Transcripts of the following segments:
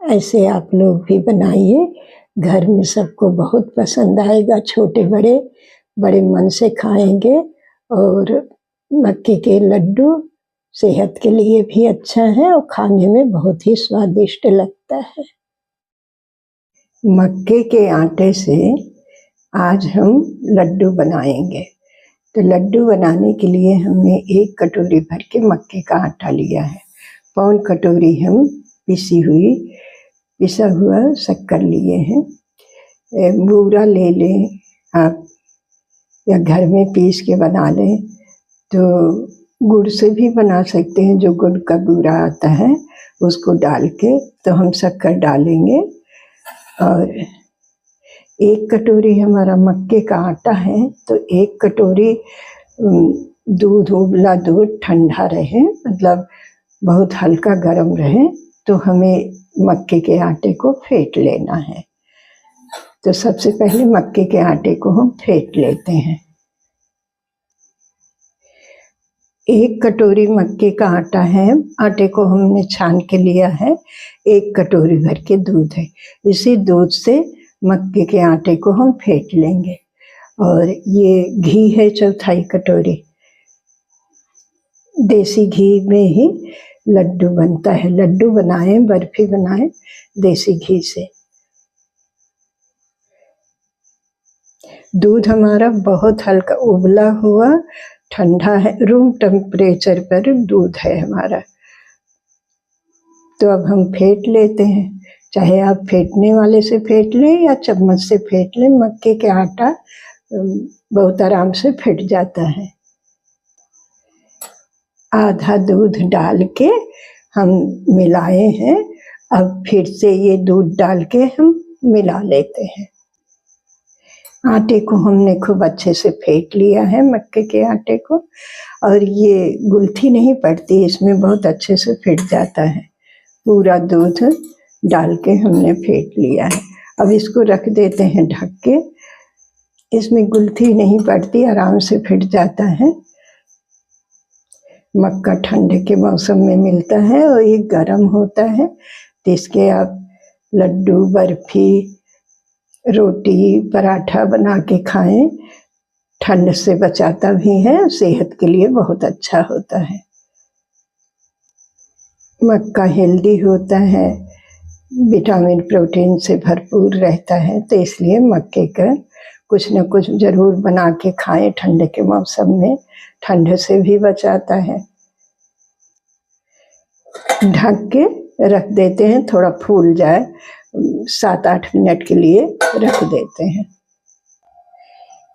ऐसे आप लोग भी बनाइए, घर में सबको बहुत पसंद आएगा। छोटे बड़े बड़े मन से खाएंगे। और मक्के के लड्डू सेहत के लिए भी अच्छा है और खाने में बहुत ही स्वादिष्ट लगता है। मक्के के आटे से आज हम लड्डू बनाएंगे। तो लड्डू बनाने के लिए हमने 1 कटोरी भर के मक्के का आटा लिया है। 1 कटोरी हम पिसा हुआ शक्कर लिए हैं। बूरा ले लें आप, या घर में पीस के बना लें। तो गुड़ से भी बना सकते हैं, जो गुड़ का बूरा आता है उसको डाल के। तो हम शक्कर डालेंगे। और 1 कटोरी हमारा मक्के का आटा है, तो 1 कटोरी दूध, उबला दूध ठंडा रहे, मतलब बहुत हल्का गर्म रहे, तो हमें मक्के के आटे को फेंट लेना है। तो सबसे पहले मक्के के आटे को हम फेंट लेते हैं। 1 कटोरी मक्के का आटा है, आटे को हमने छान के लिया है। 1 कटोरी भर के दूध है, इसी दूध से मक्के के आटे को हम फेंट लेंगे। और ये घी है 1/4 कटोरी। देसी घी में ही लड्डू बनता है। लड्डू बनाएं, बर्फी बनाएं देसी घी से। दूध हमारा बहुत हल्का उबला हुआ ठंडा है, रूम टेम्परेचर पर दूध है हमारा। तो अब हम फेंट लेते हैं। चाहे आप फेंटने वाले से फेंट लें या चम्मच से फेंट लें, मक्के के आटा बहुत आराम से फेंट जाता है। आधा दूध डाल के हम मिलाए हैं। अब फिर से ये दूध डाल के हम मिला लेते हैं। आटे को हमने खूब अच्छे से फेंट लिया है, मक्के के आटे को। और ये गुलथी नहीं पड़ती, इसमें बहुत अच्छे से फेंट जाता है। पूरा दूध डाल के हमने फेंट लिया है। अब इसको रख देते हैं ढक के। इसमें गुलथी नहीं पड़ती, आराम से फेंट जाता है। मक्का ठंडे के मौसम में मिलता है और ये गर्म होता है, तो इसके आप लड्डू, बर्फी, रोटी, पराठा बना के खाएं। ठंड से बचाता भी है, सेहत के लिए बहुत अच्छा होता है। मक्का हेल्दी होता है, विटामिन प्रोटीन से भरपूर रहता है, तो इसलिए मक्के का कुछ न कुछ जरूर बना के खाएं। ठंड के मौसम में ठंड से भी बचाता है। ढक के रख देते हैं, थोड़ा फूल जाए, 7-8 मिनट के लिए रख देते हैं।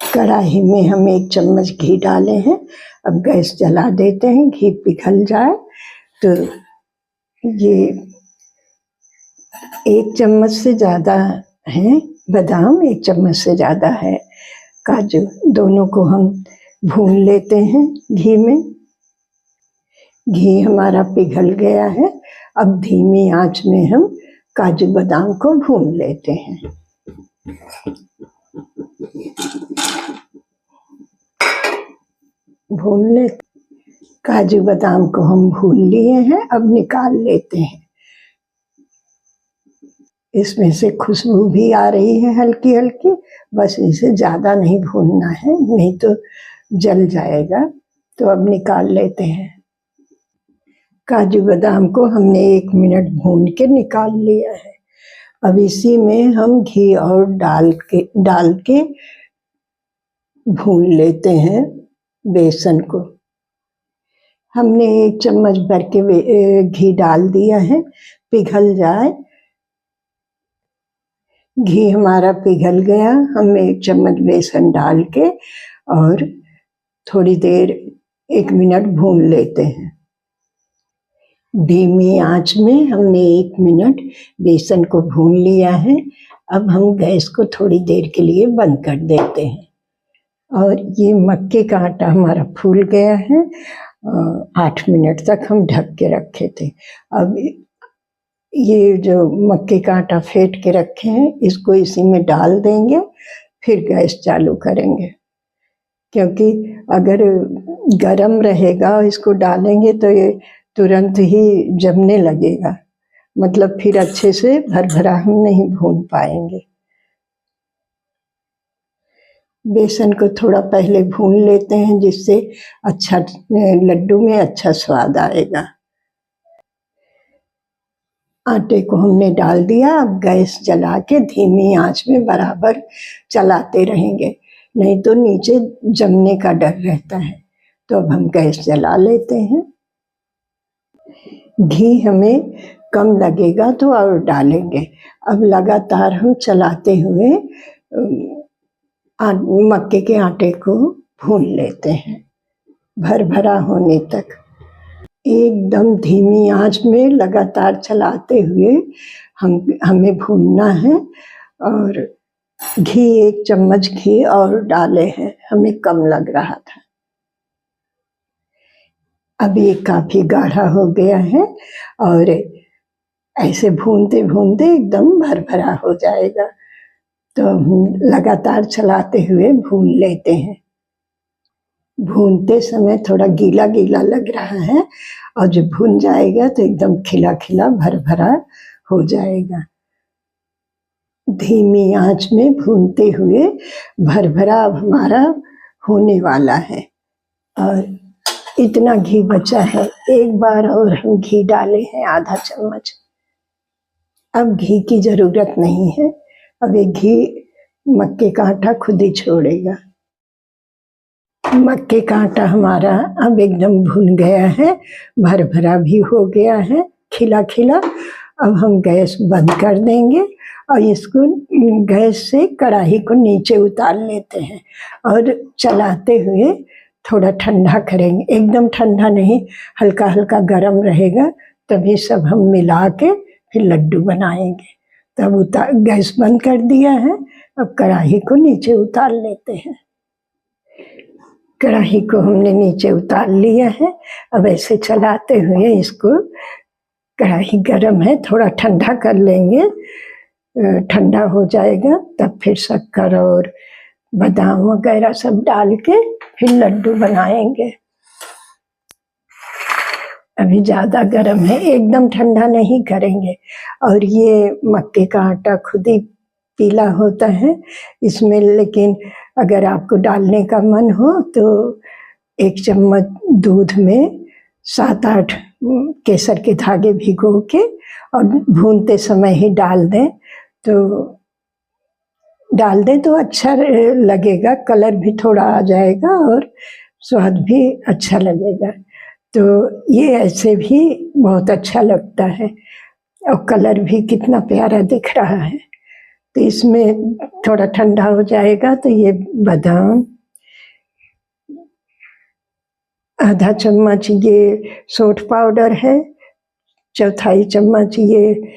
कढ़ाई में हम 1 चम्मच घी डाले हैं। अब गैस जला देते हैं, घी पिघल जाए। तो ये 1 चम्मच से ज़्यादा है बादाम, 1 चम्मच से ज़्यादा है काजू। दोनों को हम भून लेते हैं घी में। घी हमारा पिघल गया है। अब धीमी आंच में हम काजू बादाम को भून लेते हैं। काजू बादाम को हम भून लिए हैं, अब निकाल लेते हैं। इसमें से खुशबू भी आ रही है हल्की हल्की, बस इसे ज़्यादा नहीं भूनना है, नहीं तो जल जाएगा। तो अब निकाल लेते हैं। काजू बादाम को हमने 1 मिनट भून के निकाल लिया है। अब इसी में हम घी और डाल के भून लेते हैं बेसन को। हमने 1 चम्मच भर के घी डाल दिया है, पिघल जाए। घी हमारा पिघल गया, हम 1 चम्मच बेसन डाल के और थोड़ी देर 1 मिनट भून लेते हैं। धीमी आंच में हमने 1 मिनट बेसन को भून लिया है। अब हम गैस को थोड़ी देर के लिए बंद कर देते हैं। और ये मक्के का आटा हमारा फूल गया है। 8 मिनट तक हम ढक के रखे थे। अब ये जो मक्के का आटा फेंट के रखे हैं, इसको इसी में डाल देंगे, फिर गैस चालू करेंगे। क्योंकि अगर गरम रहेगा और इसको डालेंगे तो ये तुरंत ही जमने लगेगा। मतलब फिर अच्छे से भरभरा हम नहीं भून पाएंगे। बेसन को थोड़ा पहले भून लेते हैं जिससे अच्छा लड्डू में अच्छा स्वाद आएगा। आटे को हमने डाल दिया। अब गैस जला के धीमी आंच में बराबर चलाते रहेंगे, नहीं तो नीचे जमने का डर रहता है। तो अब हम गैस जला लेते हैं। घी हमें कम लगेगा तो और डालेंगे। अब लगातार हम चलाते हुए मक्के के आटे को भून लेते हैं भरभरा होने तक। एकदम धीमी आंच में लगातार चलाते हुए हमें भूनना है। और घी 1 चम्मच घी और डाले हैं, हमें कम लग रहा था। अब ये काफी गाढ़ा हो गया है और ऐसे भूनते भूनते एकदम भरभरा हो जाएगा। तो हम लगातार चलाते हुए भून लेते हैं। भूनते समय थोड़ा गीला गीला लग रहा है और जब भून जाएगा तो एकदम खिला खिला भरभरा हो जाएगा। धीमी आंच में भूनते हुए भरभरा अब हमारा होने वाला है। और इतना घी बचा है, एक बार और हम घी डाले हैं आधा चम्मच। अब घी की जरूरत नहीं है, अब ये घी मक्के का आटा खुद ही छोड़ेगा। मक्के का आटा हमारा अब एकदम भुन गया है, भरभरा भी हो गया है, खिला खिला। अब हम गैस बंद कर देंगे और इसको गैस से कढ़ाई को नीचे उतार लेते हैं और चलाते हुए थोड़ा ठंडा करेंगे। एकदम ठंडा नहीं, हल्का हल्का गर्म रहेगा, तभी सब हम मिला के फिर लड्डू बनाएंगे। तब गैस बंद कर दिया है। अब कढ़ाई को नीचे उतार लेते हैं। कढ़ाई को हमने नीचे उतार लिया है। अब ऐसे चलाते हुए इसको, कढ़ाई गर्म है, थोड़ा ठंडा कर लेंगे। ठंडा हो जाएगा तब फिर शक्कर और बादाम वगैरह सब डाल के फिर लड्डू बनाएंगे। अभी ज़्यादा गर्म है, एकदम ठंडा नहीं करेंगे। और ये मक्के का आटा खुद ही पीला होता है इसमें, लेकिन अगर आपको डालने का मन हो तो 1 चम्मच दूध में 7-8 केसर के धागे भिगो के और भूनते समय ही डाल दें तो अच्छा लगेगा, कलर भी थोड़ा आ जाएगा और स्वाद भी अच्छा लगेगा। तो ये ऐसे भी बहुत अच्छा लगता है और कलर भी कितना प्यारा दिख रहा है। तो इसमें थोड़ा ठंडा हो जाएगा तो ये बादाम, आधा चम्मच ये सौंठ पाउडर है, 1/4 चम्मच ये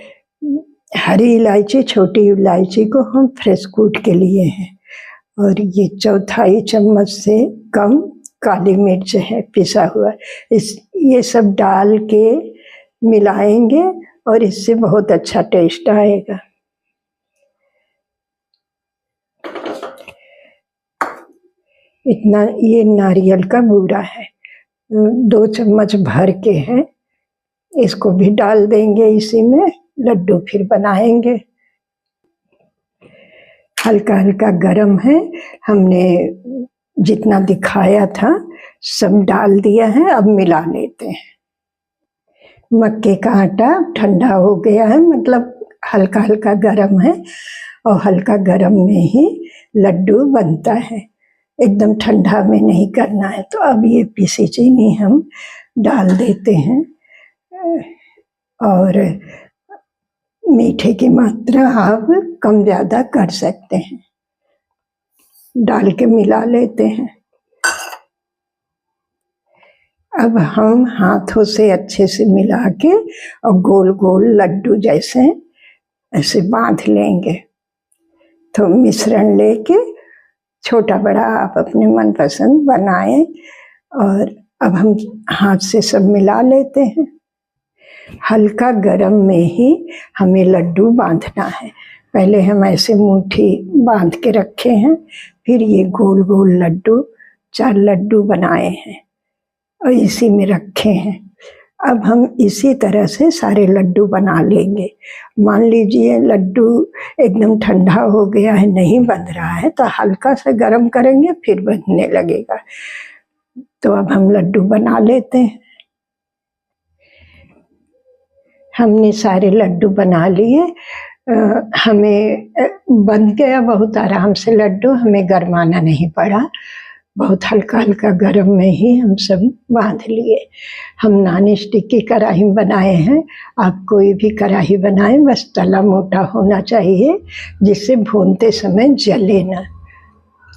हरी इलायची, छोटी इलायची को हम फ्रेश कूट के लिए हैं, और ये 1/4 चम्मच से कम काली मिर्च है पिसा हुआ। ये सब डाल के मिलाएंगे और इससे बहुत अच्छा टेस्ट आएगा। इतना ये नारियल का बूरा है, 2 चम्मच भर के हैं, इसको भी डाल देंगे इसी में, लड्डू फिर बनाएंगे। हल्का हल्का गरम है, हमने जितना दिखाया था सब डाल दिया है। अब मिला लेते हैं। मक्के का आटा ठंडा हो गया है, मतलब हल्का हल्का गरम है और हल्का गरम में ही लड्डू बनता है, एकदम ठंडा में नहीं करना है। तो अब ये पीसी चीनी हम डाल देते हैं और मीठे की मात्रा आप कम ज़्यादा कर सकते हैं। डाल के मिला लेते हैं। अब हम हाथों से अच्छे से मिला के और गोल गोल लड्डू जैसे ऐसे बांध लेंगे। तो मिश्रण लेके छोटा बड़ा आप अपने मनपसंद बनाएं। और अब हम हाथ से सब मिला लेते हैं। हल्का गरम में ही हमें लड्डू बांधना है। पहले हम ऐसे मुट्ठी बांध के रखे हैं, फिर ये गोल गोल लड्डू 4 लड्डू बनाए हैं और इसी में रखे हैं। अब हम इसी तरह से सारे लड्डू बना लेंगे। मान लीजिए लड्डू एकदम ठंडा हो गया है, नहीं बन रहा है, तो हल्का सा गर्म करेंगे फिर बनने लगेगा। तो अब हम लड्डू बना लेते हैं। हमने सारे लड्डू बना लिए। हमें बन गया बहुत आराम से लड्डू, हमें गरमाना नहीं पड़ा, बहुत हल्का हल्का गरम में ही हम सब बांध लिए। हम नॉन स्टिक की कढ़ाई में बनाए हैं, आप कोई भी कढ़ाई बनाएं, बस तला मोटा होना चाहिए जिससे भूनते समय जले ना।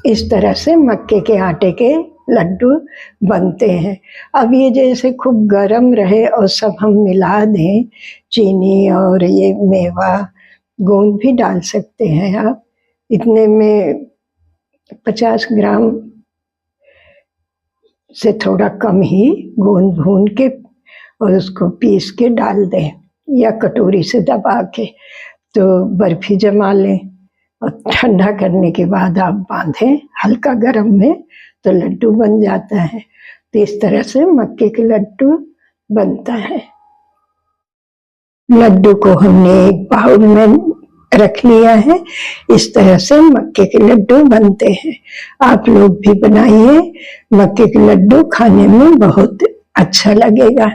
इस तरह से मक्के के आटे के लड्डू बनते हैं। अब ये जैसे खूब गरम रहे और सब हम मिला दें, चीनी और ये मेवा, गोंद भी डाल सकते हैं आप। इतने में 50 ग्राम से थोड़ा कम ही गोंद भून के और उसको पीस के डाल दें या कटोरी से दबा के, तो बर्फी जमा लें और ठंडा करने के बाद आप बांधें हल्का गरम में, तो लड्डू बन जाता है। तो इस तरह से मक्के के लड्डू बनता है। लड्डू को हमने एक बाउल में रख लिया है। इस तरह से मक्के के लड्डू बनते हैं। आप लोग भी बनाइए, मक्के के लड्डू खाने में बहुत अच्छा लगेगा,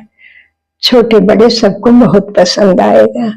छोटे बड़े सबको बहुत पसंद आएगा।